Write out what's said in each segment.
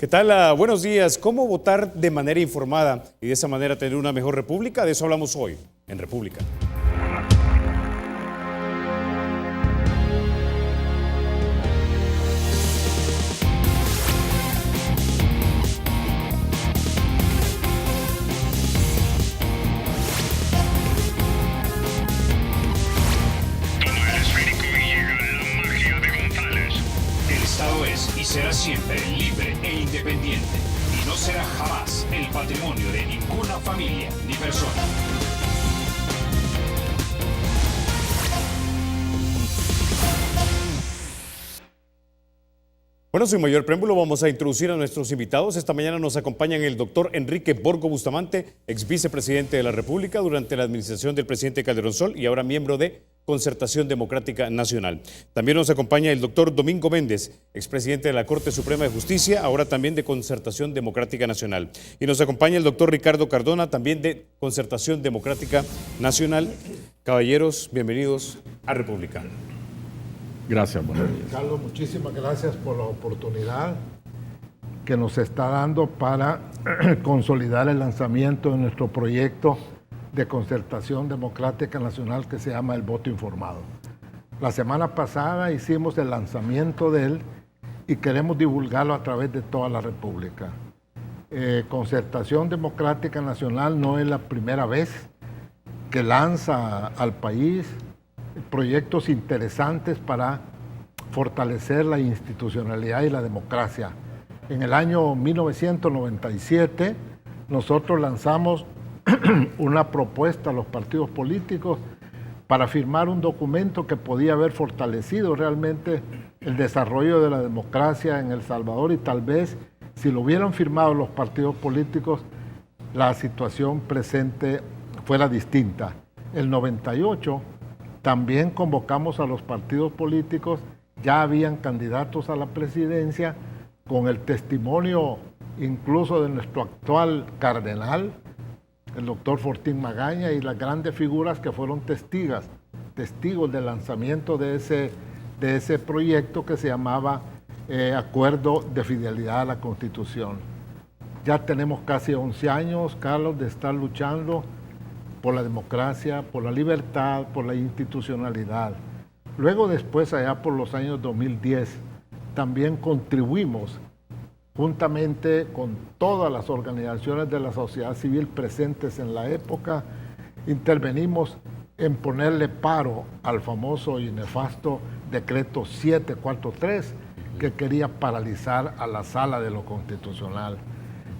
¿Qué tal? Buenos días. ¿Cómo votar de manera informada y de esa manera tener una mejor república? De eso hablamos hoy en República. Será siempre libre e independiente y no será jamás el patrimonio de ninguna familia ni persona. Bueno, sin mayor preámbulo vamos a introducir a nuestros invitados. Esta mañana nos acompañan el doctor Enrique Borgo Bustamante, ex vicepresidente de la República durante la administración del presidente Calderón Sol y ahora miembro de Concertación Democrática Nacional. También nos acompaña el doctor Domingo Méndez, expresidente de la Corte Suprema de Justicia, ahora también de Concertación Democrática Nacional. Y nos acompaña el doctor Ricardo Cardona, también de Concertación Democrática Nacional. Caballeros, bienvenidos a República. Gracias, buenos días. Carlos, muchísimas gracias por la oportunidad que nos está dando para consolidar el lanzamiento de nuestro proyecto de Concertación Democrática Nacional que se llama El Voto Informado. La semana pasada hicimos el lanzamiento de él y queremos divulgarlo a través de toda la República. Concertación Democrática Nacional no es la primera vez que lanza al país proyectos interesantes para fortalecer la institucionalidad y la democracia. En el año 1997 nosotros lanzamos una propuesta a los partidos políticos para firmar un documento que podía haber fortalecido realmente el desarrollo de la democracia en El Salvador y tal vez si lo hubieran firmado los partidos políticos la situación presente fuera distinta. El 98 también convocamos a los partidos políticos, ya habían candidatos a la presidencia con el testimonio incluso de nuestro actual cardenal, el doctor Fortín Magaña y las grandes figuras que fueron testigos del lanzamiento de ese proyecto que se llamaba Acuerdo de Fidelidad a la Constitución. Ya tenemos casi 11 años, Carlos, de estar luchando por la democracia, por la libertad, por la institucionalidad. Luego después, allá por los años 2010, también contribuimos juntamente con todas las organizaciones de la sociedad civil presentes en la época, intervenimos en ponerle paro al famoso y nefasto decreto 743 que quería paralizar a la Sala de lo Constitucional.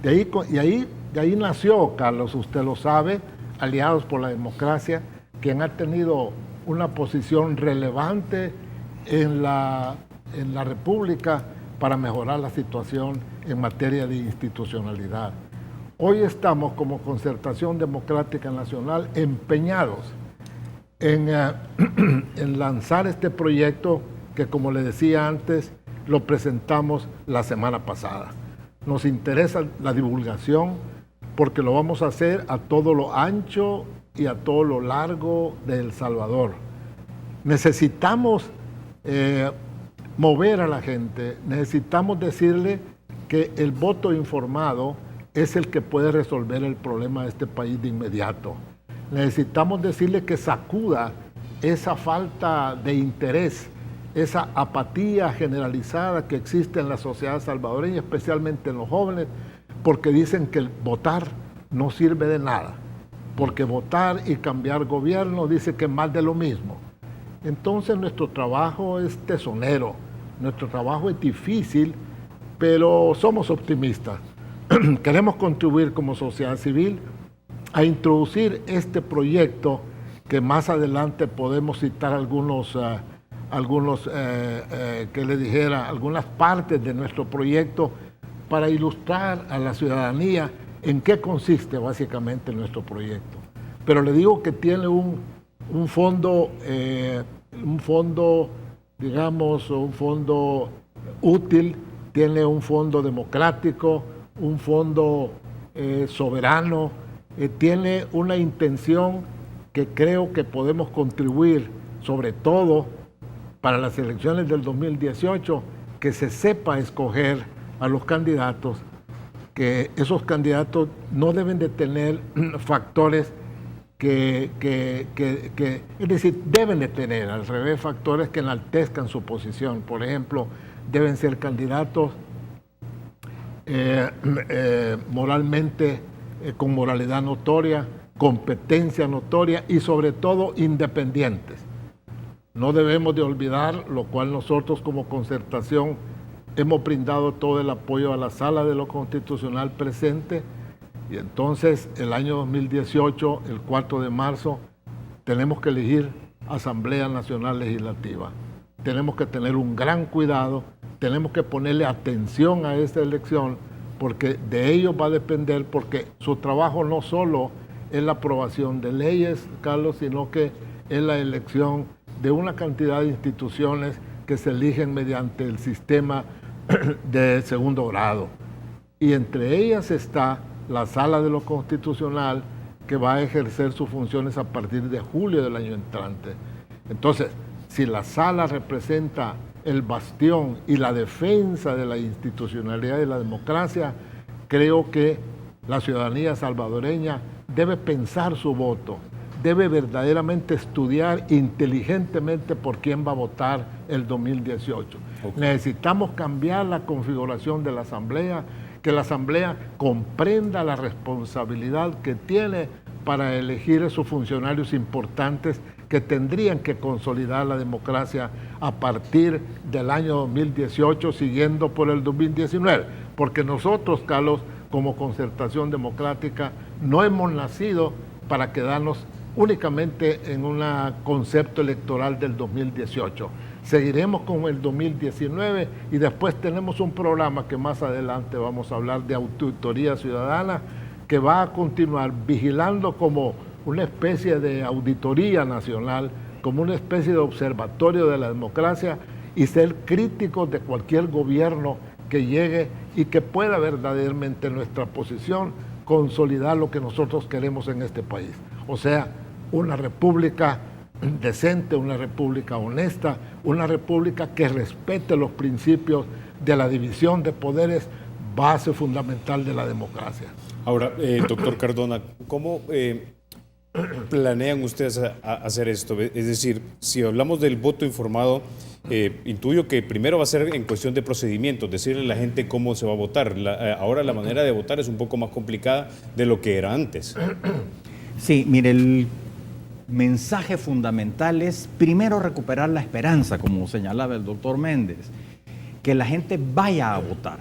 De ahí nació, Carlos, usted lo sabe, Aliados por la Democracia, quien ha tenido una posición relevante en la República para mejorar la situación en materia de institucionalidad. Hoy estamos como Concertación Democrática Nacional empeñados en lanzar este proyecto que, como le decía antes, lo presentamos la semana pasada. Nos interesa la divulgación porque lo vamos a hacer a todo lo ancho y a todo lo largo de El Salvador. Necesitamos mover a la gente, necesitamos decirle que el voto informado es el que puede resolver el problema de este país de inmediato. Necesitamos decirle que sacuda esa falta de interés, esa apatía generalizada que existe en la sociedad salvadoreña, especialmente en los jóvenes, porque dicen que el votar no sirve de nada, porque votar y cambiar gobierno dice que es más de lo mismo. Entonces nuestro trabajo es tesonero, nuestro trabajo es difícil, pero somos optimistas. Queremos contribuir como sociedad civil a introducir este proyecto que más adelante podemos citar algunas partes de nuestro proyecto para ilustrar a la ciudadanía en qué consiste básicamente nuestro proyecto. Pero le digo que tiene un fondo útil, tiene un fondo democrático, un fondo soberano, tiene una intención que creo que podemos contribuir, sobre todo para las elecciones del 2018, que se sepa escoger a los candidatos que esos candidatos no deben de tener factores es decir, deben de tener al revés factores que enaltezcan su posición. Por ejemplo, deben ser candidatos moralmente, con moralidad notoria, competencia notoria y sobre todo independientes. No debemos de olvidar, lo cual nosotros como Concertación hemos brindado todo el apoyo a la Sala de lo Constitucional presente, y entonces el año 2018, el 4 de marzo, tenemos que elegir Asamblea Nacional Legislativa. Tenemos que tener un gran cuidado, tenemos que ponerle atención a esta elección, porque de ellos va a depender, porque su trabajo no solo es la aprobación de leyes, Carlos, sino que es la elección de una cantidad de instituciones que se eligen mediante el sistema de segundo grado. Y entre ellas está la Sala de lo Constitucional, que va a ejercer sus funciones a partir de julio del año entrante. Entonces, si la Sala representa el bastión y la defensa de la institucionalidad y la democracia, creo que la ciudadanía salvadoreña debe pensar su voto, debe verdaderamente estudiar inteligentemente por quién va a votar el 2018. Okay. Necesitamos cambiar la configuración de la Asamblea, que la Asamblea comprenda la responsabilidad que tiene para elegir a sus funcionarios importantes que tendrían que consolidar la democracia a partir del año 2018, siguiendo por el 2019. Porque nosotros, Carlos, como Concertación Democrática, no hemos nacido para quedarnos únicamente en un concepto electoral del 2018. Seguiremos con el 2019 y después tenemos un programa que más adelante vamos a hablar de auditoría ciudadana, que va a continuar vigilando como una especie de auditoría nacional, como una especie de observatorio de la democracia, y ser críticos de cualquier gobierno que llegue y que pueda verdaderamente en nuestra posición consolidar lo que nosotros queremos en este país. O sea, una república decente, una república honesta, una república que respete los principios de la división de poderes, base fundamental de la democracia. Ahora, doctor Cardona, ¿cómo planean ustedes hacer esto? Es decir, si hablamos del voto informado, intuyo que primero va a ser en cuestión de procedimientos, decirle a la gente cómo se va a votar. Ahora la manera de votar es un poco más complicada de lo que era antes. Sí, mire, el mensaje fundamental es primero recuperar la esperanza, como señalaba el doctor Méndez, que la gente vaya a votar,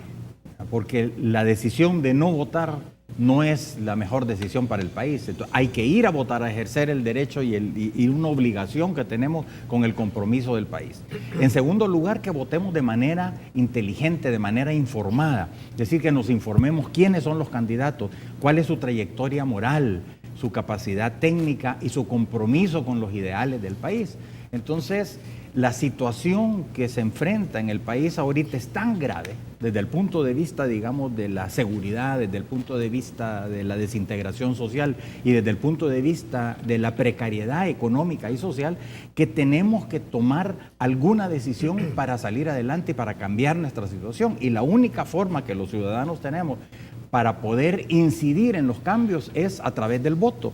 porque la decisión de no votar no es la mejor decisión para el país. Entonces, hay que ir a votar, a ejercer el derecho y una obligación que tenemos con el compromiso del país. En segundo lugar, que votemos de manera inteligente, de manera informada, es decir, que nos informemos quiénes son los candidatos, cuál es su trayectoria moral, su capacidad técnica y su compromiso con los ideales del país. Entonces, la situación que se enfrenta en el país ahorita es tan grave, desde el punto de vista, digamos, de la seguridad, desde el punto de vista de la desintegración social y desde el punto de vista de la precariedad económica y social, que tenemos que tomar alguna decisión para salir adelante y para cambiar nuestra situación. Y la única forma que los ciudadanos tenemos para poder incidir en los cambios es a través del voto,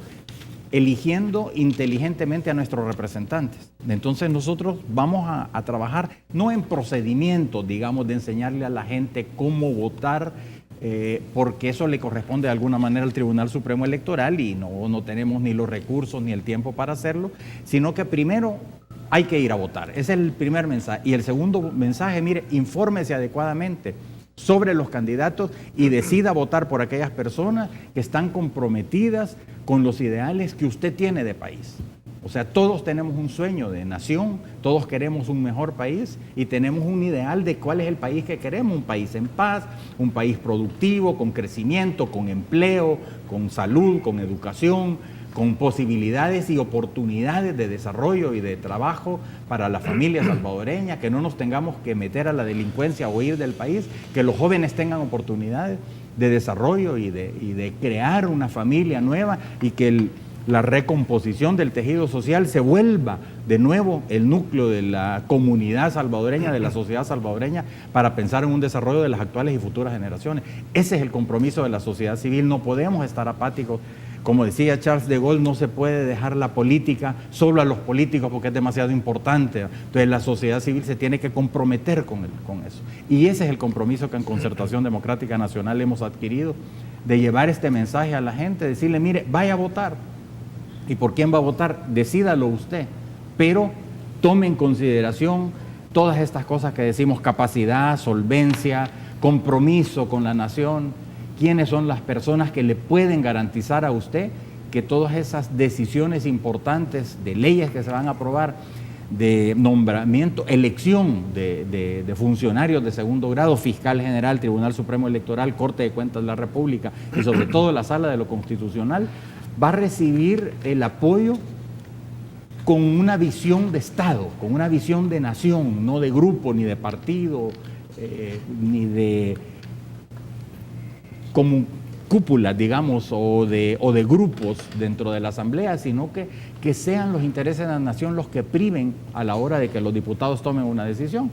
eligiendo inteligentemente a nuestros representantes. Entonces nosotros vamos a trabajar no en procedimientos, digamos, de enseñarle a la gente cómo votar, porque eso le corresponde de alguna manera al Tribunal Supremo Electoral y no tenemos ni los recursos ni el tiempo para hacerlo, sino que primero hay que ir a votar. Ese es el primer mensaje. Y el segundo mensaje, mire, infórmese adecuadamente sobre los candidatos y decida votar por aquellas personas que están comprometidas con los ideales que usted tiene de país. O sea, todos tenemos un sueño de nación, todos queremos un mejor país y tenemos un ideal de cuál es el país que queremos, un país en paz, un país productivo, con crecimiento, con empleo, con salud, con educación, con posibilidades y oportunidades de desarrollo y de trabajo para la familia salvadoreña, que no nos tengamos que meter a la delincuencia o huir del país, que los jóvenes tengan oportunidades de desarrollo y de crear una familia nueva y que la recomposición del tejido social se vuelva de nuevo el núcleo de la comunidad salvadoreña, de la sociedad salvadoreña, para pensar en un desarrollo de las actuales y futuras generaciones. Ese es el compromiso de la sociedad civil. No podemos estar apáticos. Como decía Charles de Gaulle, no se puede dejar la política solo a los políticos porque es demasiado importante. Entonces la sociedad civil se tiene que comprometer con eso. Y ese es el compromiso que en Concertación Democrática Nacional hemos adquirido, de llevar este mensaje a la gente, decirle, mire, vaya a votar. ¿Y por quién va a votar? Decídalo usted, pero tome en consideración todas estas cosas que decimos: capacidad, solvencia, compromiso con la nación. ¿Quiénes son las personas que le pueden garantizar a usted que todas esas decisiones importantes de leyes que se van a aprobar, de nombramiento, elección de funcionarios de segundo grado, fiscal general, Tribunal Supremo Electoral, Corte de Cuentas de la República y sobre todo la Sala de lo Constitucional, va a recibir el apoyo con una visión de Estado, con una visión de nación, no de grupo, ni de partido, ni de como cúpulas, digamos, o de grupos dentro de la Asamblea, sino que sean los intereses de la nación los que priven a la hora de que los diputados tomen una decisión,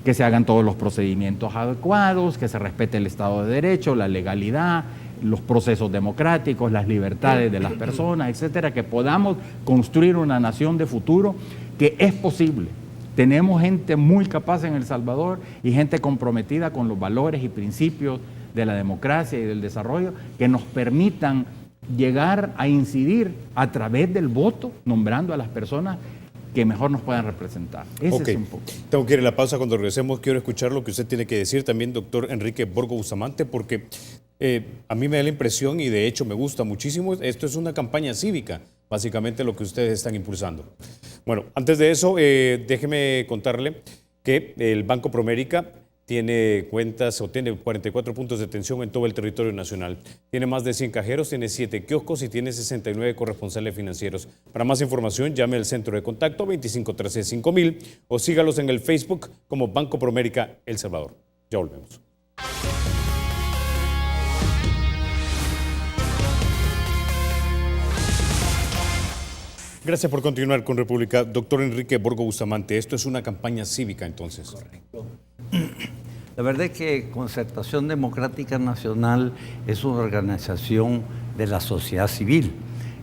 que se hagan todos los procedimientos adecuados, que se respete el Estado de Derecho, la legalidad, los procesos democráticos, las libertades de las personas, etcétera, que podamos construir una nación de futuro, que es posible. Tenemos gente muy capaz en El Salvador y gente comprometida con los valores y principios de la democracia y del desarrollo que nos permitan llegar a incidir a través del voto, nombrando a las personas que mejor nos puedan representar. Ese es un poco. Tengo que ir a la pausa. Cuando regresemos quiero escuchar lo que usted tiene que decir también, doctor Enrique Borgo Bustamante, porque a mí me da la impresión, y de hecho me gusta muchísimo, esto es una campaña cívica, básicamente lo que ustedes están impulsando. Bueno, antes de eso, déjeme contarle que el Banco Promérica tiene cuentas o tiene 44 puntos de atención en todo el territorio nacional. Tiene más de 100 cajeros, tiene 7 kioscos y tiene 69 corresponsales financieros. Para más información, llame al centro de contacto 2513-5000 o sígalos en el Facebook como Banco Promérica El Salvador. Ya volvemos. Gracias por continuar con República. Doctor Enrique Borgo Bustamante, esto es una campaña cívica entonces. Correcto. La verdad es que Concertación Democrática Nacional es una organización de la sociedad civil.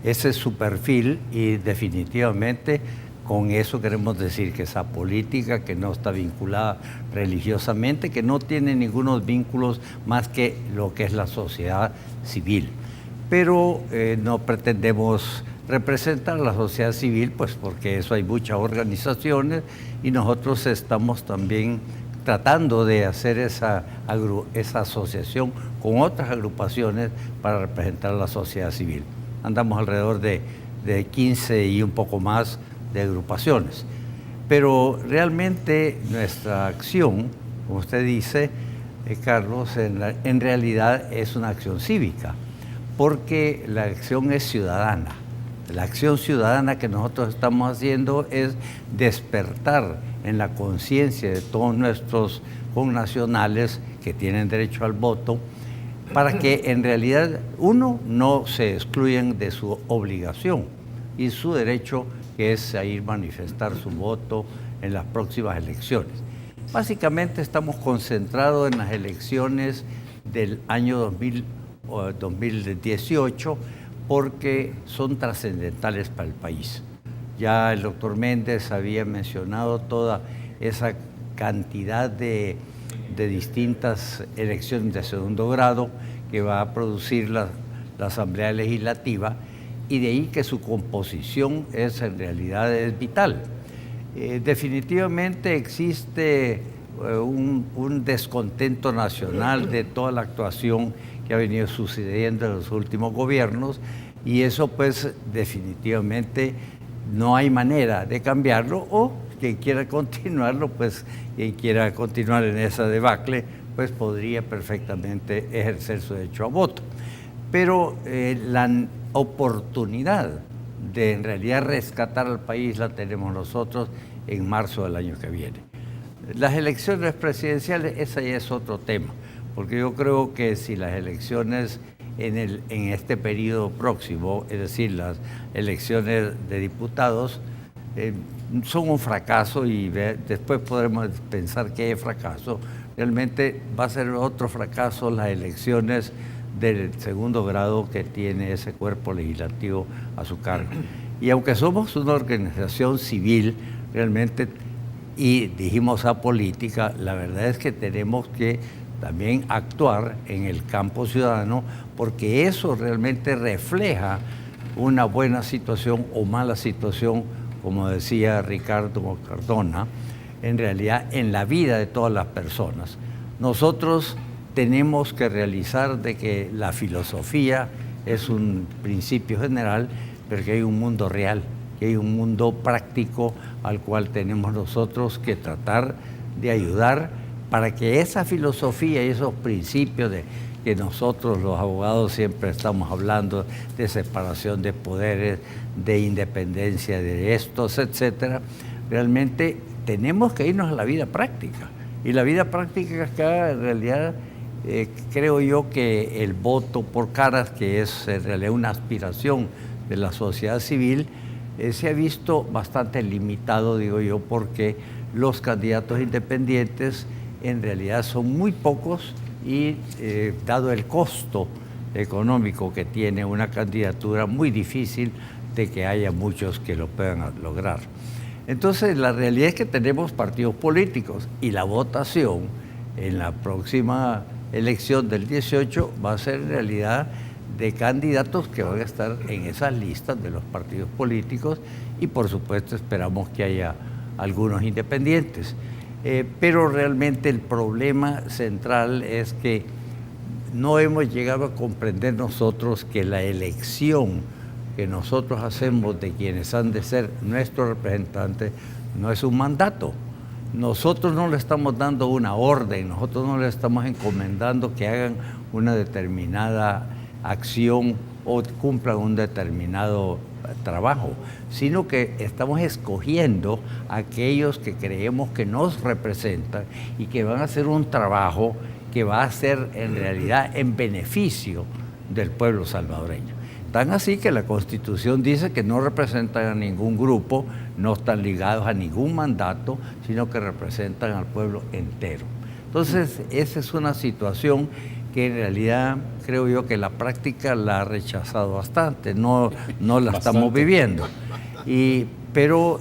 Ese es su perfil y definitivamente con eso queremos decir que esa política que no está vinculada religiosamente, que no tiene ningunos vínculos más que lo que es la sociedad civil. Pero no pretendemos representar a la sociedad civil, pues porque eso hay muchas organizaciones y nosotros estamos también tratando de hacer esa asociación con otras agrupaciones para representar a la sociedad civil. Andamos alrededor de 15 y un poco más de agrupaciones. Pero realmente nuestra acción, como usted dice, Carlos, en realidad es una acción cívica, porque la acción es ciudadana. La acción ciudadana que nosotros estamos haciendo es despertar en la conciencia de todos nuestros connacionales que tienen derecho al voto, para que en realidad, uno, no se excluyan de su obligación y su derecho, que es a ir a manifestar su voto en las próximas elecciones. Básicamente estamos concentrados en las elecciones del año 2018, porque son trascendentales para el país. Ya el doctor Méndez había mencionado toda esa cantidad de distintas elecciones de segundo grado que va a producir la Asamblea Legislativa, y de ahí que su composición en realidad es vital. Definitivamente existe un descontento nacional de toda la actuación que ha venido sucediendo en los últimos gobiernos, y eso pues definitivamente no hay manera de cambiarlo, o quien quiera continuarlo, pues quien quiera continuar en esa debacle, pues podría perfectamente ejercer su derecho a voto. Pero la oportunidad de en realidad rescatar al país la tenemos nosotros en marzo del año que viene. Las elecciones presidenciales, ese ya es otro tema, porque yo creo que si las elecciones en este periodo próximo, es decir, las elecciones de diputados, son un fracaso y después podremos pensar que es fracaso. Realmente va a ser otro fracaso las elecciones del segundo grado que tiene ese cuerpo legislativo a su cargo. Y aunque somos una organización civil, realmente, y dijimos apolítica, la verdad es que tenemos que también actuar en el campo ciudadano, porque eso realmente refleja una buena situación o mala situación, como decía Ricardo Cardona, en realidad en la vida de todas las personas. Nosotros tenemos que realizar de que la filosofía es un principio general, pero que hay un mundo real, que hay un mundo práctico al cual tenemos nosotros que tratar de ayudar para que esa filosofía y esos principios de que nosotros los abogados siempre estamos hablando de separación de poderes, de independencia de estos, etcétera, realmente tenemos que irnos a la vida práctica. Y la vida práctica acá, en realidad, creo yo que el voto por caras, que es en realidad una aspiración de la sociedad civil, se ha visto bastante limitado, digo yo, porque los candidatos independientes en realidad son muy pocos y dado el costo económico que tiene una candidatura, muy difícil de que haya muchos que lo puedan lograr. Entonces, la realidad es que tenemos partidos políticos y la votación en la próxima elección del 18 va a ser en realidad de candidatos que van a estar en esas listas de los partidos políticos y por supuesto esperamos que haya algunos independientes. Pero realmente el problema central es que no hemos llegado a comprender nosotros que la elección que nosotros hacemos de quienes han de ser nuestros representantes no es un mandato. Nosotros no le estamos dando una orden, nosotros no le estamos encomendando que hagan una determinada acción o cumplan un determinado trabajo, sino que estamos escogiendo a aquellos que creemos que nos representan y que van a hacer un trabajo que va a ser en realidad en beneficio del pueblo salvadoreño. Tan así que la Constitución dice que no representan a ningún grupo, no están ligados a ningún mandato, sino que representan al pueblo entero. Entonces, esa es una situación que en realidad creo yo que la práctica la ha rechazado bastante, no la estamos viviendo. Pero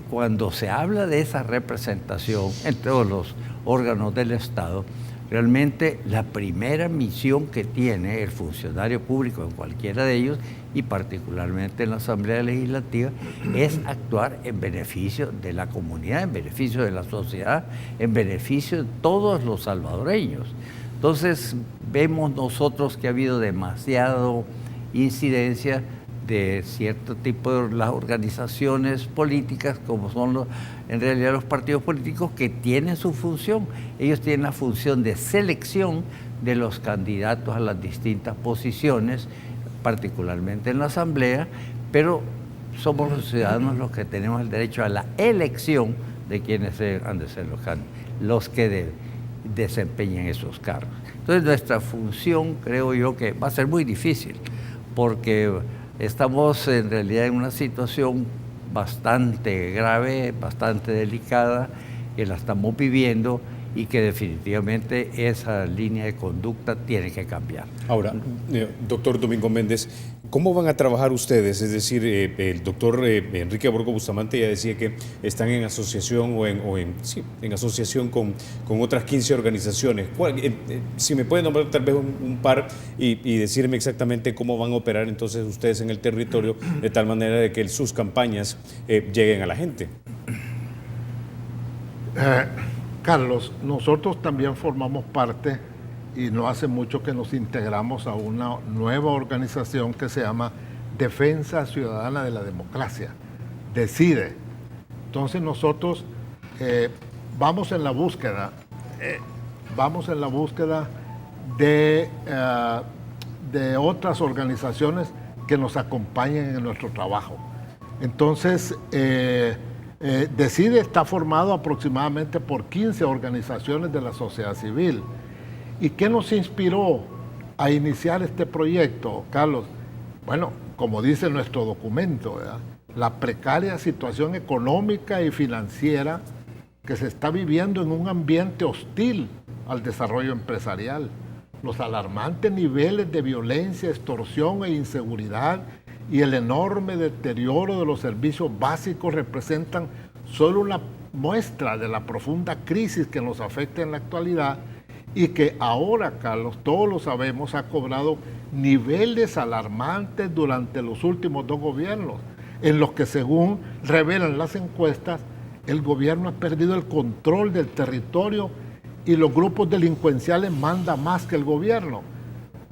cuando se habla de esa representación en todos los órganos del Estado, realmente la primera misión que tiene el funcionario público en cualquiera de ellos, y particularmente en la Asamblea Legislativa, es actuar en beneficio de la comunidad, en beneficio de la sociedad, en beneficio de todos los salvadoreños. Entonces vemos nosotros que ha habido demasiado incidencia de cierto tipo de las organizaciones políticas, como son en realidad los partidos políticos, que tienen su función. Ellos tienen la función de selección de los candidatos a las distintas posiciones, particularmente en la Asamblea, pero somos los ciudadanos los que tenemos el derecho a la elección de quienes han de ser los que desempeñen esos cargos. Entonces nuestra función, creo yo, que va a ser muy difícil, porque estamos en realidad en una situación bastante grave, bastante delicada, que la estamos viviendo y que definitivamente esa línea de conducta tiene que cambiar. Ahora, doctor Domingo Méndez, ¿cómo van a trabajar ustedes? Es decir, el doctor Enrique Borgo Bustamante ya decía que están en asociación en asociación con otras 15 organizaciones. Si me pueden nombrar tal vez un par y decirme exactamente cómo van a operar entonces ustedes en el territorio de tal manera de que sus campañas lleguen a la gente. Carlos, nosotros también formamos parte, y no hace mucho que nos integramos a una nueva organización que se llama Defensa Ciudadana de la Democracia, DECIDE. Entonces nosotros vamos en la búsqueda de otras organizaciones que nos acompañen en nuestro trabajo. Entonces, DECIDE está formado aproximadamente por 15 organizaciones de la sociedad civil. ¿Y qué nos inspiró a iniciar este proyecto, Carlos? Bueno, como dice nuestro documento, ¿verdad?, la precaria situación económica y financiera que se está viviendo en un ambiente hostil al desarrollo empresarial, los alarmantes niveles de violencia, extorsión e inseguridad y el enorme deterioro de los servicios básicos representan solo una muestra de la profunda crisis que nos afecta en la actualidad y que ahora, Carlos, todos lo sabemos, ha cobrado niveles alarmantes durante los últimos 2 gobiernos, en los que, según revelan las encuestas, el gobierno ha perdido el control del territorio y los grupos delincuenciales mandan más que el gobierno.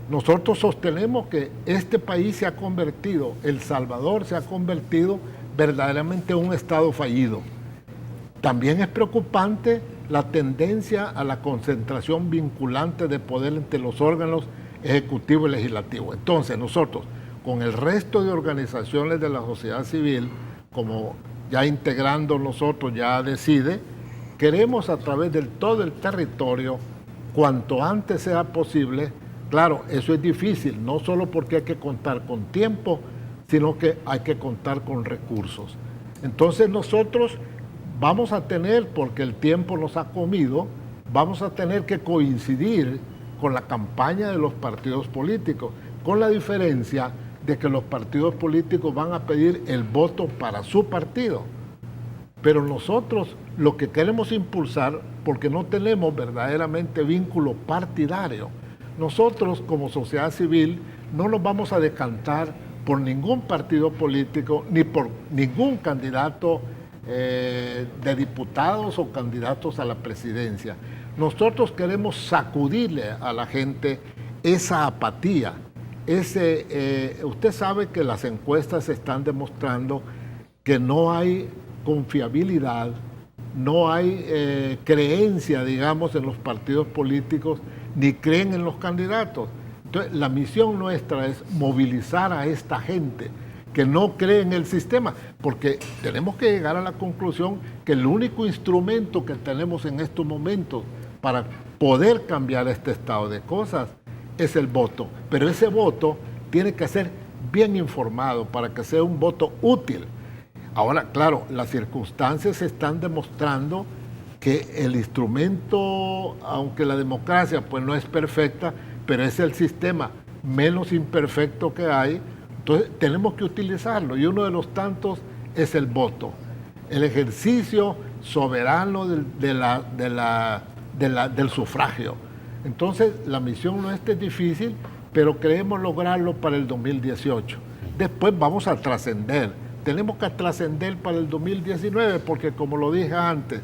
Nosotros sostenemos que este país se ha convertido, El Salvador se ha convertido verdaderamente en un estado fallido. También es preocupante la tendencia a la concentración vinculante de poder entre los órganos ejecutivo y legislativo. Entonces nosotros, con el resto de organizaciones de la sociedad civil, como ya integrando nosotros ya decide, queremos a través de todo el territorio, cuanto antes sea posible. Claro, eso es difícil, no solo porque hay que contar con tiempo, sino que hay que contar con recursos. Entonces nosotros vamos a tener, porque el tiempo nos ha comido, vamos a tener que coincidir con la campaña de los partidos políticos, con la diferencia de que los partidos políticos van a pedir el voto para su partido. Pero nosotros lo que queremos impulsar, porque no tenemos verdaderamente vínculo partidario, nosotros como sociedad civil no nos vamos a decantar por ningún partido político ni por ningún candidato de diputados o candidatos a la presidencia. Nosotros queremos sacudirle a la gente esa apatía. Usted sabe que las encuestas están demostrando que no hay confiabilidad, no hay creencia, digamos, en los partidos políticos, ni creen en los candidatos. Entonces, la misión nuestra es movilizar a esta gente que no cree en el sistema, porque tenemos que llegar a la conclusión que el único instrumento que tenemos en estos momentos para poder cambiar este estado de cosas es el voto. Pero ese voto tiene que ser bien informado para que sea un voto útil. Ahora, claro, las circunstancias están demostrando que el instrumento, aunque la democracia pues no es perfecta, pero es el sistema menos imperfecto que hay, entonces tenemos que utilizarlo, y uno de los tantos es el voto, el ejercicio soberano del sufragio. Entonces la misión no es difícil, pero queremos lograrlo para el 2018. Después vamos a trascender, tenemos que trascender para el 2019, porque como lo dije antes,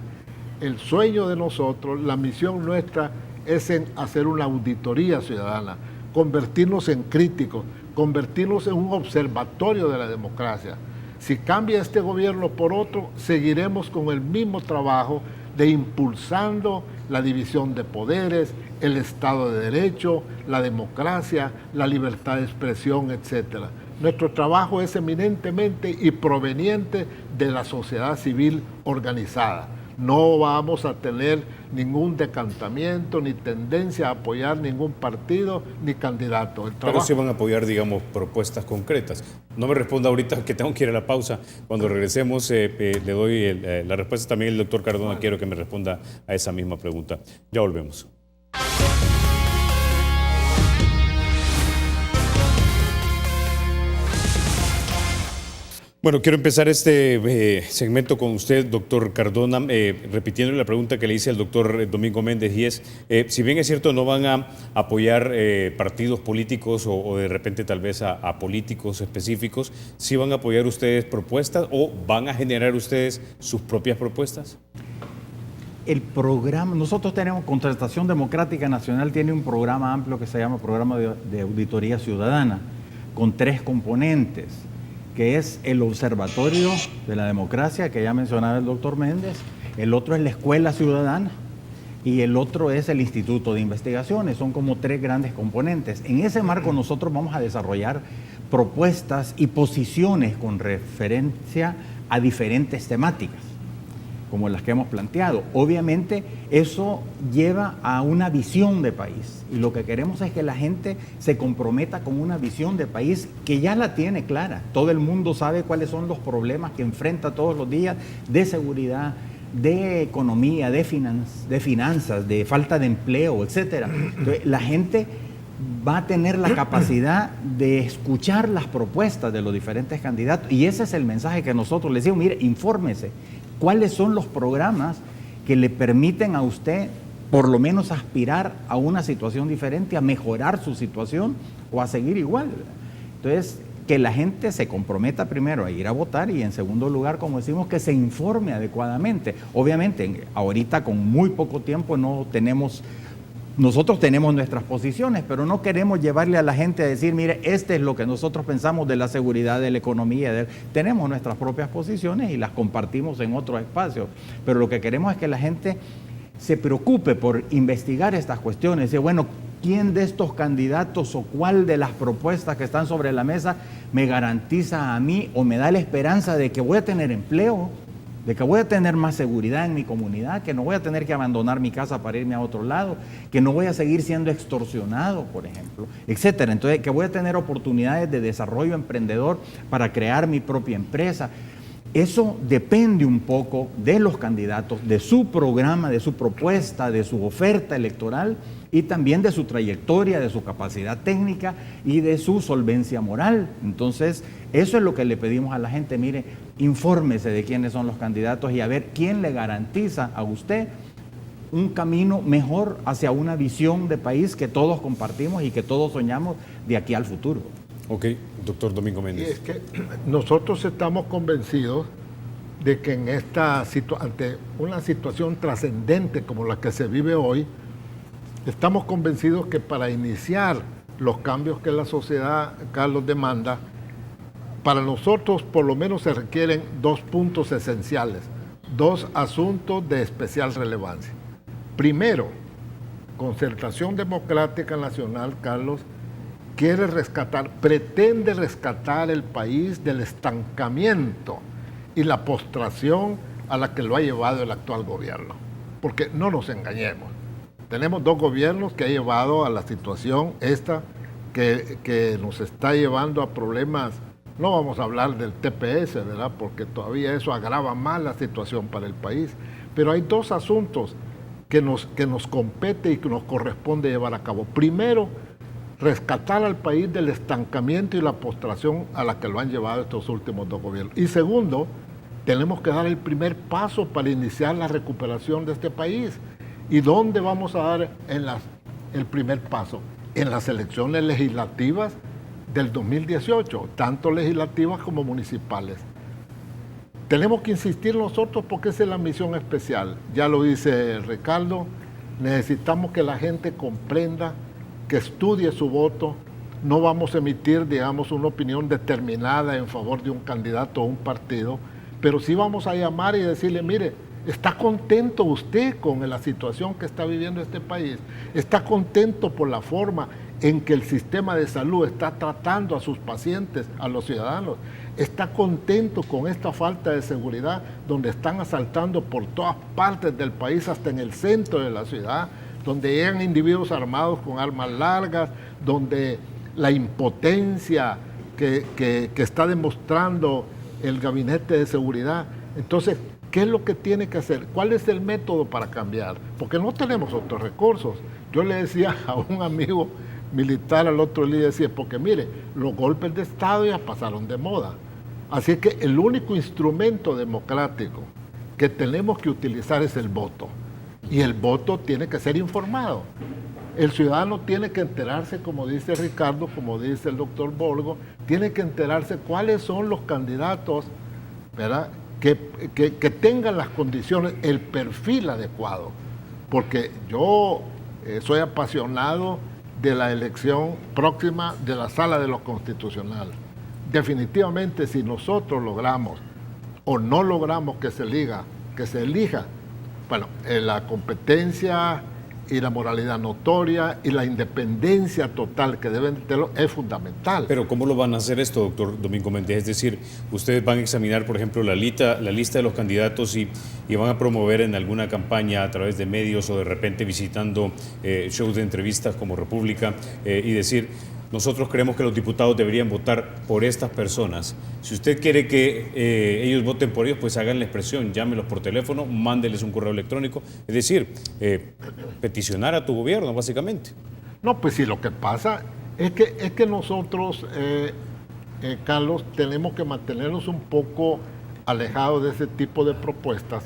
el sueño de nosotros, la misión nuestra es en hacer una auditoría ciudadana, convertirnos en críticos, convertirnos en un observatorio de la democracia. Si cambia este gobierno por otro, seguiremos con el mismo trabajo de impulsando la división de poderes, el Estado de Derecho, la democracia, la libertad de expresión, etc. Nuestro trabajo es eminentemente y proveniente de la sociedad civil organizada. No vamos a tener ningún decantamiento ni tendencia a apoyar ningún partido ni candidato. Pero sí van a apoyar, digamos, propuestas concretas. No me responda ahorita que tengo que ir a la pausa. Cuando regresemos le doy la respuesta también al doctor Cardona. Vale. Quiero que me responda a esa misma pregunta. Ya volvemos. Bueno, quiero empezar este segmento con usted, doctor Cardona, repitiendo la pregunta que le hice al doctor Domingo Méndez, y es, si bien es cierto no van a apoyar partidos políticos o de repente tal vez a políticos específicos, ¿sí van a apoyar ustedes propuestas o van a generar ustedes sus propias propuestas? El programa, nosotros tenemos, Concertación Democrática Nacional tiene un programa amplio que se llama Programa de Auditoría Ciudadana, con 3 componentes, que es el Observatorio de la Democracia, que ya mencionaba el doctor Méndez, el otro es la Escuela Ciudadana y el otro es el Instituto de Investigaciones. Son como 3 grandes componentes. En ese marco nosotros vamos a desarrollar propuestas y posiciones con referencia a diferentes temáticas. como las que hemos planteado. Obviamente eso lleva a una visión de país y lo que queremos es que la gente se comprometa con una visión de país que ya la tiene clara. Todo el mundo sabe cuáles son los problemas que enfrenta todos los días de seguridad, de economía, de finanzas, de falta de empleo, etcétera. Entonces, la gente va a tener la capacidad de escuchar las propuestas de los diferentes candidatos y ese es el mensaje que nosotros les decimos, mire, infórmese, ¿cuáles son los programas que le permiten a usted por lo menos aspirar a una situación diferente, a mejorar su situación o a seguir igual? Entonces, que la gente se comprometa primero a ir a votar y en segundo lugar, como decimos, que se informe adecuadamente. Obviamente, ahorita con muy poco tiempo nosotros tenemos nuestras posiciones, pero no queremos llevarle a la gente a decir, mire, este es lo que nosotros pensamos de la seguridad, de la economía. Tenemos nuestras propias posiciones y las compartimos en otros espacios, pero lo que queremos es que la gente se preocupe por investigar estas cuestiones. Decir, bueno, ¿quién de estos candidatos o cuál de las propuestas que están sobre la mesa me garantiza a mí o me da la esperanza de que voy a tener empleo, de que voy a tener más seguridad en mi comunidad, que no voy a tener que abandonar mi casa para irme a otro lado, que no voy a seguir siendo extorsionado, por ejemplo, etcétera? Entonces, que voy a tener oportunidades de desarrollo emprendedor para crear mi propia empresa. Eso depende un poco de los candidatos, de su programa, de su propuesta, de su oferta electoral y también de su trayectoria, de su capacidad técnica y de su solvencia moral. Entonces, eso es lo que le pedimos a la gente. Mire, infórmese de quiénes son los candidatos y a ver quién le garantiza a usted un camino mejor hacia una visión de país que todos compartimos y que todos soñamos de aquí al futuro. Ok, doctor Domingo Y Méndez. es que nosotros estamos convencidos de que ante una situación trascendente como la que se vive hoy, estamos convencidos que para iniciar los cambios que la sociedad, Carlos, demanda, para nosotros por lo menos se requieren 2 puntos esenciales, 2 asuntos de especial relevancia. Primero, Concertación Democrática Nacional, Carlos, pretende rescatar el país del estancamiento y la postración a la que lo ha llevado el actual gobierno. Porque no nos engañemos, tenemos 2 gobiernos que han llevado a la situación esta que nos está llevando a problemas. No vamos a hablar del TPS, ¿verdad? Porque todavía eso agrava más la situación para el país. Pero hay 2 asuntos que nos compete y que nos corresponde llevar a cabo. Primero, rescatar al país del estancamiento y la postración a la que lo han llevado estos últimos 2 gobiernos. Y segundo, tenemos que dar el primer paso para iniciar la recuperación de este país. ¿Y dónde vamos a dar el primer paso? En las elecciones legislativas del 2018, tanto legislativas como municipales. Tenemos que insistir nosotros porque esa es la misión especial. Ya lo dice Ricardo, necesitamos que la gente comprenda, que estudie su voto. No vamos a emitir, digamos, una opinión determinada en favor de un candidato o un partido, pero sí vamos a llamar y decirle, mire, ¿está contento usted con la situación que está viviendo este país? ¿Está contento por la forma en que el sistema de salud está tratando a sus pacientes, a los ciudadanos? ¿Está contento con esta falta de seguridad donde están asaltando por todas partes del país, hasta en el centro de la ciudad, donde llegan individuos armados con armas largas, donde la impotencia que está demostrando el gabinete de seguridad? Entonces, ¿qué es lo que tiene que hacer? ¿Cuál es el método para cambiar? Porque no tenemos otros recursos. Yo le decía a un amigo militar al otro día, decía, porque mire, los golpes de Estado ya pasaron de moda. Así que el único instrumento democrático que tenemos que utilizar es el voto. Y el voto tiene que ser informado. El ciudadano tiene que enterarse, como dice Ricardo, como dice el doctor Borgo, tiene que enterarse cuáles son los candidatos, ¿verdad?, que tengan las condiciones, el perfil adecuado. Porque yo soy apasionado de la elección próxima de la Sala de lo Constitucional. Definitivamente, si nosotros logramos o no logramos que se elija, bueno, la competencia y la moralidad notoria y la independencia total que deben tenerlo es fundamental. Pero ¿cómo lo van a hacer esto, doctor Domingo Méndez? Es decir, ustedes van a examinar, por ejemplo, la lista de los candidatos y van a promover en alguna campaña a través de medios o de repente visitando shows de entrevistas como República y decir, nosotros creemos que los diputados deberían votar por estas personas. Si usted quiere que ellos voten por ellos, pues hagan la expresión, llámelos por teléfono, mándeles un correo electrónico. Es decir, peticionar a tu gobierno, básicamente. No, pues sí, lo que pasa es que nosotros, Carlos, tenemos que mantenernos un poco alejados de ese tipo de propuestas,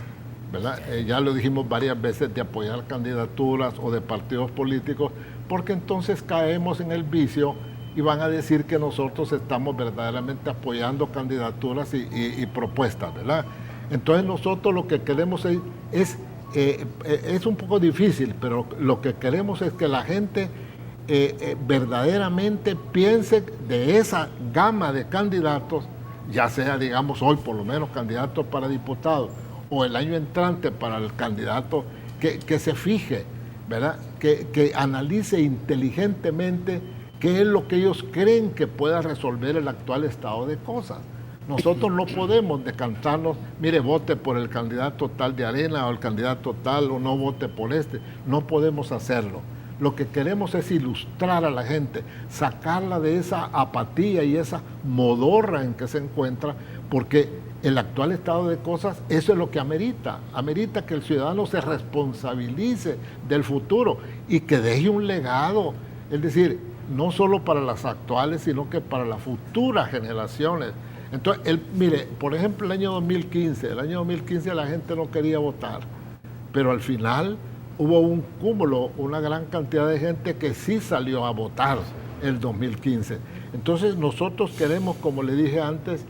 ¿verdad? Ya lo dijimos varias veces, de apoyar candidaturas o de partidos políticos, porque entonces caemos en el vicio y van a decir que nosotros estamos verdaderamente apoyando candidaturas y propuestas, ¿verdad? Entonces nosotros lo que queremos es un poco difícil, pero lo que queremos es que la gente verdaderamente piense de esa gama de candidatos, ya sea, digamos, hoy por lo menos candidatos para diputados o el año entrante para el candidato, que se fije, ¿verdad? Que analice inteligentemente qué es lo que ellos creen que pueda resolver el actual estado de cosas. Nosotros no podemos decantarnos, mire, vote por el candidato tal de Arena o el candidato tal o no vote por este. No podemos hacerlo. Lo que queremos es ilustrar a la gente, sacarla de esa apatía y esa modorra en que se encuentra, porque el actual estado de cosas, eso es lo que amerita que el ciudadano se responsabilice del futuro y que deje un legado, es decir, no solo para las actuales, sino que para las futuras generaciones. Entonces, mire, por ejemplo, el año 2015 la gente no quería votar, pero al final hubo un cúmulo, una gran cantidad de gente que sí salió a votar el 2015. Entonces nosotros queremos, como le dije antes,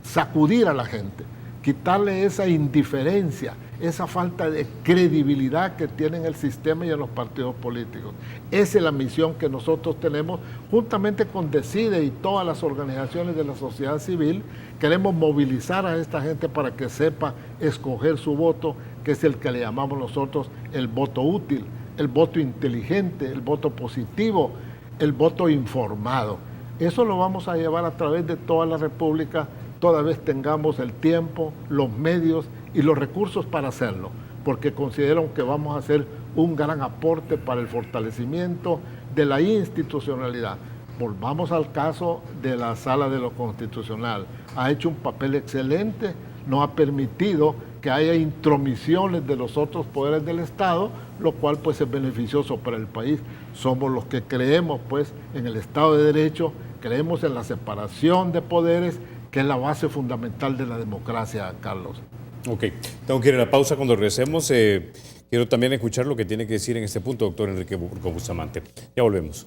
sacudir a la gente, quitarle esa indiferencia, esa falta de credibilidad que tienen el sistema y en los partidos políticos. Esa es la misión que nosotros tenemos, juntamente con DECIDE y todas las organizaciones de la sociedad civil. Queremos movilizar a esta gente para que sepa escoger su voto, que es el que le llamamos nosotros el voto útil, el voto inteligente, el voto positivo, el voto informado. Eso lo vamos a llevar a través de toda la República, toda vez tengamos el tiempo, los medios y los recursos para hacerlo, porque considero que vamos a hacer un gran aporte para el fortalecimiento de la institucionalidad. Volvamos al caso de la Sala de lo Constitucional. Ha hecho un papel excelente, no ha permitido que haya intromisiones de los otros poderes del Estado, lo cual pues es beneficioso para el país. Somos los que creemos pues en el Estado de Derecho, creemos en la separación de poderes, que es la base fundamental de la democracia, Carlos. Ok, tengo que ir a la pausa. Cuando regresemos, quiero también escuchar lo que tiene que decir en este punto, doctor Enrique Borgo Bustamante. Ya volvemos.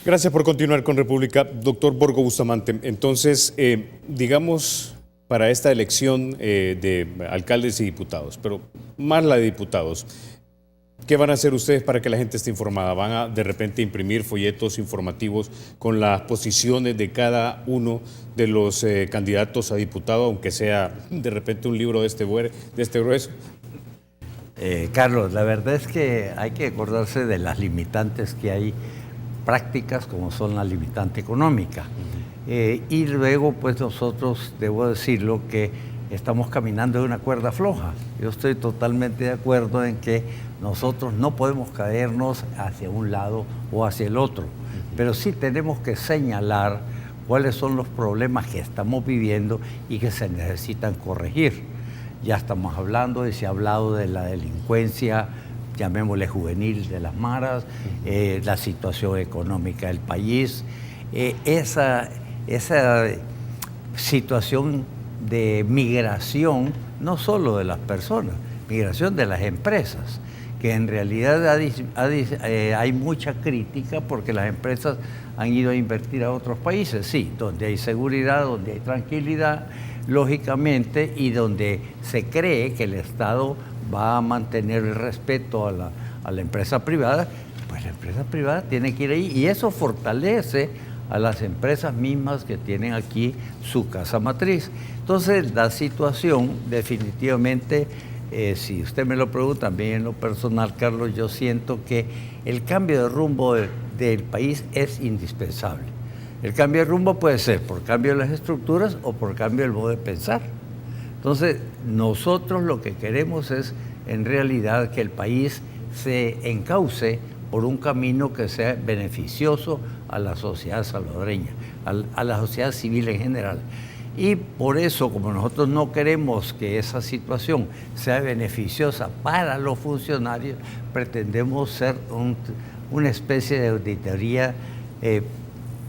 Gracias por continuar con República. Doctor Borgo Bustamante, entonces, digamos, para esta elección de alcaldes y diputados, pero más la de diputados, ¿qué van a hacer ustedes para que la gente esté informada? ¿Van a de repente imprimir folletos informativos con las posiciones de cada uno de los candidatos a diputado, aunque sea de repente un libro de este grueso? Carlos, la verdad es que hay que acordarse de las limitantes que hay prácticas, como son la limitante económica. Y luego, pues nosotros, debo decirlo, que estamos caminando de una cuerda floja. Yo estoy totalmente de acuerdo en que nosotros no podemos caernos hacia un lado o hacia el otro, pero sí tenemos que señalar cuáles son los problemas que estamos viviendo y que se necesitan corregir. Ya estamos hablando y se ha hablado de la delincuencia, llamémosle juvenil, de las maras, la situación económica del país, esa situación de migración, no solo de las personas, migración de las empresas, que en realidad hay mucha crítica porque las empresas han ido a invertir a otros países, sí, donde hay seguridad, donde hay tranquilidad, lógicamente, y donde se cree que el Estado va a mantener el respeto a la empresa privada, pues la empresa privada tiene que ir ahí, y eso fortalece a las empresas mismas que tienen aquí su casa matriz. Entonces, la situación definitivamente, si usted me lo pregunta, también en lo personal, Carlos, yo siento que el cambio de rumbo del país es indispensable. El cambio de rumbo puede ser por cambio de las estructuras o por cambio del modo de pensar. Entonces, nosotros lo que queremos es, en realidad, que el país se encauce por un camino que sea beneficioso a la sociedad salvadoreña, a la sociedad civil en general. Y por eso, como nosotros no queremos que esa situación sea beneficiosa para los funcionarios, pretendemos ser una especie de auditoría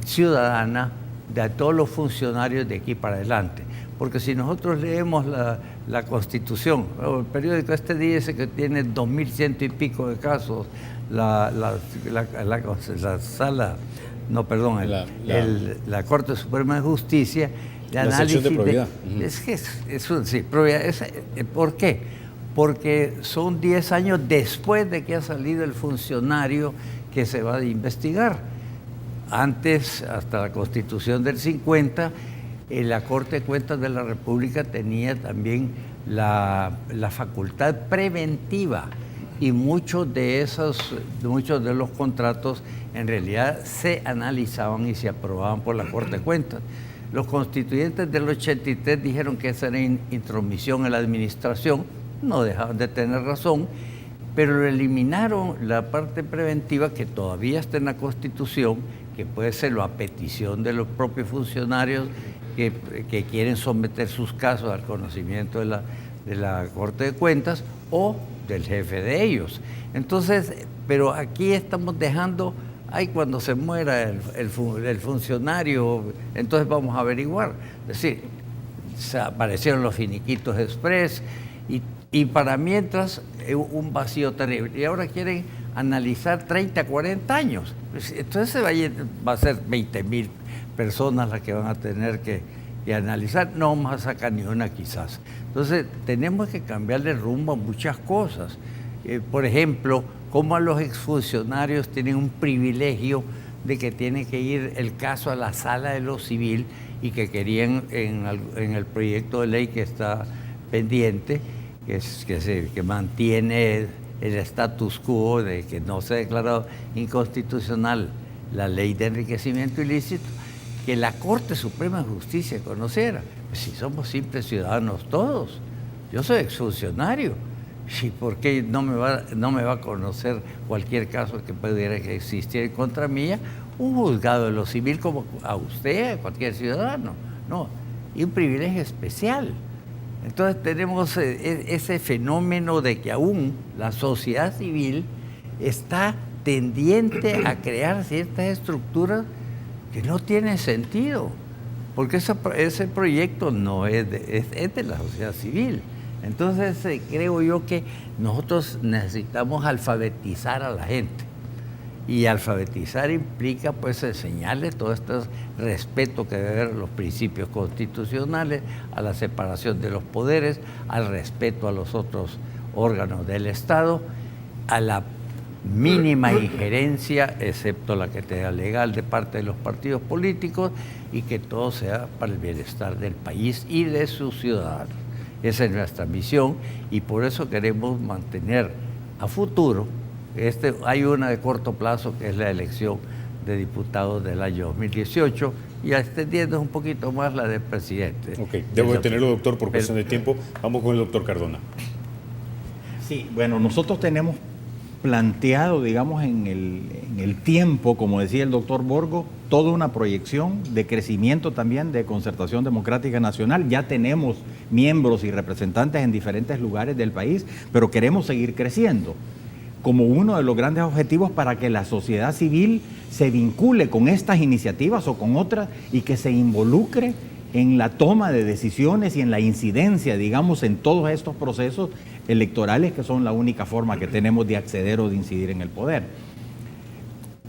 ciudadana de todos los funcionarios de aquí para adelante. Porque si nosotros leemos la Constitución, el periódico este dice que tiene 2.100 y pico de casos, la Corte Suprema de Justicia, de análisis sección de probidad. ¿Por qué? Porque son 10 años después de que ha salido el funcionario que se va a investigar. Antes, hasta la Constitución del 50, la Corte de Cuentas de la República tenía también la facultad preventiva, y muchos de los contratos en realidad se analizaban y se aprobaban por la Corte de Cuentas. Los constituyentes del 83 dijeron que esa era intromisión en la administración, no dejaban de tener razón, pero eliminaron la parte preventiva, que todavía está en la Constitución, que puede serlo a petición de los propios funcionarios que quieren someter sus casos al conocimiento de la Corte de Cuentas o del jefe de ellos. Entonces, pero aquí estamos dejando, cuando se muera el funcionario, entonces vamos a averiguar. Es decir, se aparecieron los finiquitos express y para mientras un vacío terrible. Y ahora quieren analizar 30, 40 años. Entonces va a ser 20.000 personas las que van a tener que analizar, no vamos a sacar ni una quizás. Entonces tenemos que cambiarle rumbo a muchas cosas. Por ejemplo, cómo a los exfuncionarios tienen un privilegio de que tiene que ir el caso a la sala de lo civil, y que querían en el proyecto de ley que está pendiente, que mantiene el status quo de que no se ha declarado inconstitucional la ley de enriquecimiento ilícito, que la Corte Suprema de Justicia conociera. Pues si somos simples ciudadanos todos, yo soy exfuncionario, ¿y por qué no me va a conocer cualquier caso que pudiera existir en contra mía? Un juzgado de lo civil como a usted, a cualquier ciudadano, no, y un privilegio especial. Entonces tenemos ese fenómeno de que aún la sociedad civil está tendiente a crear ciertas estructuras que no tienen sentido, porque ese proyecto no es de la sociedad civil. Entonces creo yo que nosotros necesitamos alfabetizar a la gente, y alfabetizar implica pues enseñarle todo este respeto que debe haber a los principios constitucionales, a la separación de los poderes, al respeto a los otros órganos del Estado, a la mínima injerencia, excepto la que sea legal, de parte de los partidos políticos, y que todo sea para el bienestar del país y de sus ciudadanos. Esa es nuestra misión, y por eso queremos mantener a futuro. Hay una de corto plazo, que es la elección de diputados del año 2018, y extendiendo un poquito más la del presidente. Ok, debo detenerlo, doctor, por cuestión de tiempo. Vamos con el doctor Cardona. Sí, bueno, nosotros tenemos planteado, digamos, en el tiempo, como decía el doctor Borgo, toda una proyección de crecimiento también de Concertación Democrática Nacional. Ya tenemos miembros y representantes en diferentes lugares del país, pero queremos seguir creciendo como uno de los grandes objetivos para que la sociedad civil se vincule con estas iniciativas o con otras, y que se involucre en la toma de decisiones y en la incidencia, digamos, en todos estos procesos electorales, que son la única forma que tenemos de acceder o de incidir en el poder.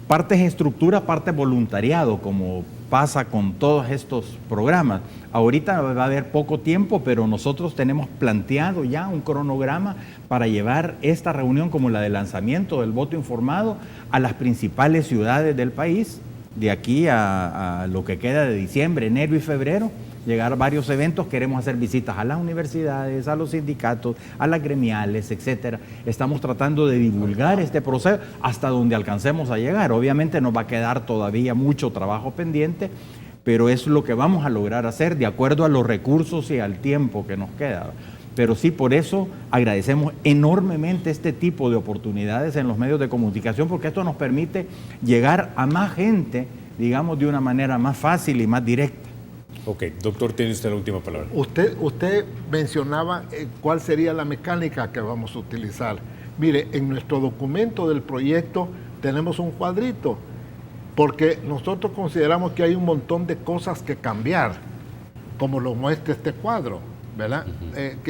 Parte es estructura, parte voluntariado, como pasa con todos estos programas. Ahorita va a haber poco tiempo, pero nosotros tenemos planteado ya un cronograma para llevar esta reunión, como la de lanzamiento del voto informado, a las principales ciudades del país, de aquí a lo que queda de diciembre, enero y febrero, llegar a varios eventos. Queremos hacer visitas a las universidades, a los sindicatos, a las gremiales, etcétera. Estamos tratando de divulgar este proceso hasta donde alcancemos a llegar. Obviamente nos va a quedar todavía mucho trabajo pendiente, pero es lo que vamos a lograr hacer de acuerdo a los recursos y al tiempo que nos queda. Pero sí, por eso agradecemos enormemente este tipo de oportunidades en los medios de comunicación, porque esto nos permite llegar a más gente, digamos, de una manera más fácil y más directa. Ok, doctor, tiene usted la última palabra. Usted mencionaba cuál sería la mecánica que vamos a utilizar. Mire, en nuestro documento del proyecto tenemos un cuadrito, porque nosotros consideramos que hay un montón de cosas que cambiar, como lo muestra este cuadro, ¿verdad?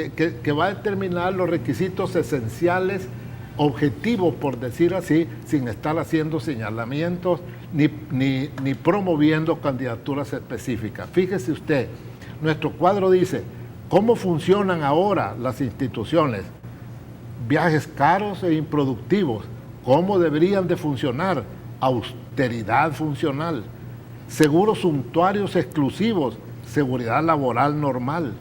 Que va a determinar los requisitos esenciales, objetivos, por decir así, sin estar haciendo señalamientos ni promoviendo candidaturas específicas. Fíjese usted, nuestro cuadro dice cómo funcionan ahora las instituciones, viajes caros e improductivos, cómo deberían de funcionar, austeridad funcional, seguros suntuarios exclusivos, seguridad laboral normal,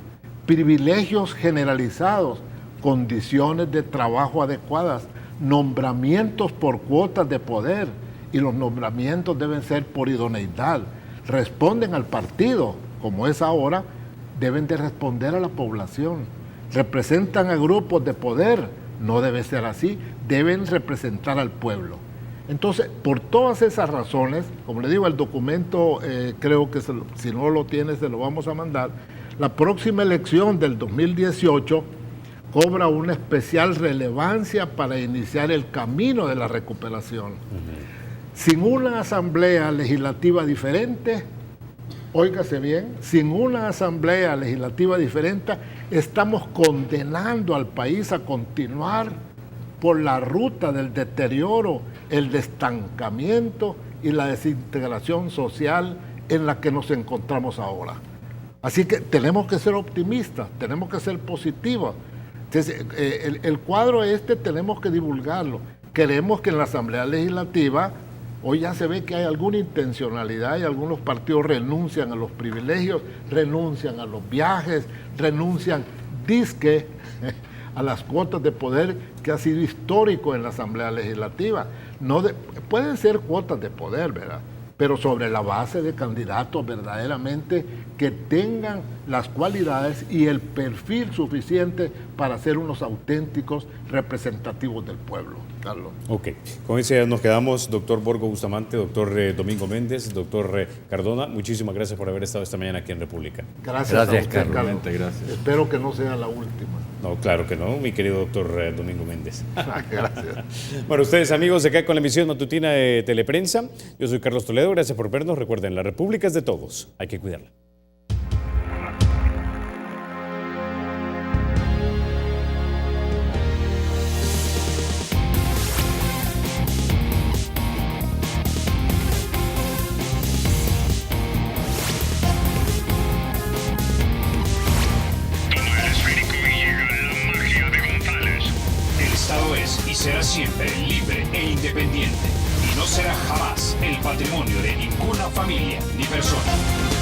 privilegios generalizados, condiciones de trabajo adecuadas, nombramientos por cuotas de poder, y los nombramientos deben ser por idoneidad, responden al partido, como es ahora, deben de responder a la población, representan a grupos de poder, no debe ser así, deben representar al pueblo. Entonces, por todas esas razones, como le digo, el documento creo que si no lo tiene se lo vamos a mandar. La próxima elección del 2018 cobra una especial relevancia para iniciar el camino de la recuperación. Sin una asamblea legislativa diferente, óigase bien, sin una asamblea legislativa diferente, estamos condenando al país a continuar por la ruta del deterioro, el estancamiento y la desintegración social en la que nos encontramos ahora. Así que tenemos que ser optimistas, tenemos que ser positivos. Entonces, el cuadro tenemos que divulgarlo. Queremos que en la Asamblea Legislativa, hoy ya se ve que hay alguna intencionalidad y algunos partidos renuncian a los privilegios, renuncian a los viajes, renuncian, dizque, a las cuotas de poder que ha sido histórico en la Asamblea Legislativa. Pueden ser cuotas de poder, ¿verdad? Pero sobre la base de candidatos verdaderamente que tengan las cualidades y el perfil suficiente para ser unos auténticos representativos del pueblo. Carlos. Ok, con eso ya nos quedamos. Doctor Borgo Bustamante, doctor Domingo Méndez, doctor Cardona, muchísimas gracias por haber estado esta mañana aquí en República. Gracias a usted, Carlos. Gracias. Espero que no sea la última. No, claro que no, mi querido doctor Domingo Méndez. Gracias. Bueno, ustedes amigos, se quedan con la emisión matutina de Teleprensa. Yo soy Carlos Toledo, gracias por vernos. Recuerden, la República es de todos, hay que cuidarla. Será siempre libre e independiente y no será jamás el patrimonio de ninguna familia ni persona.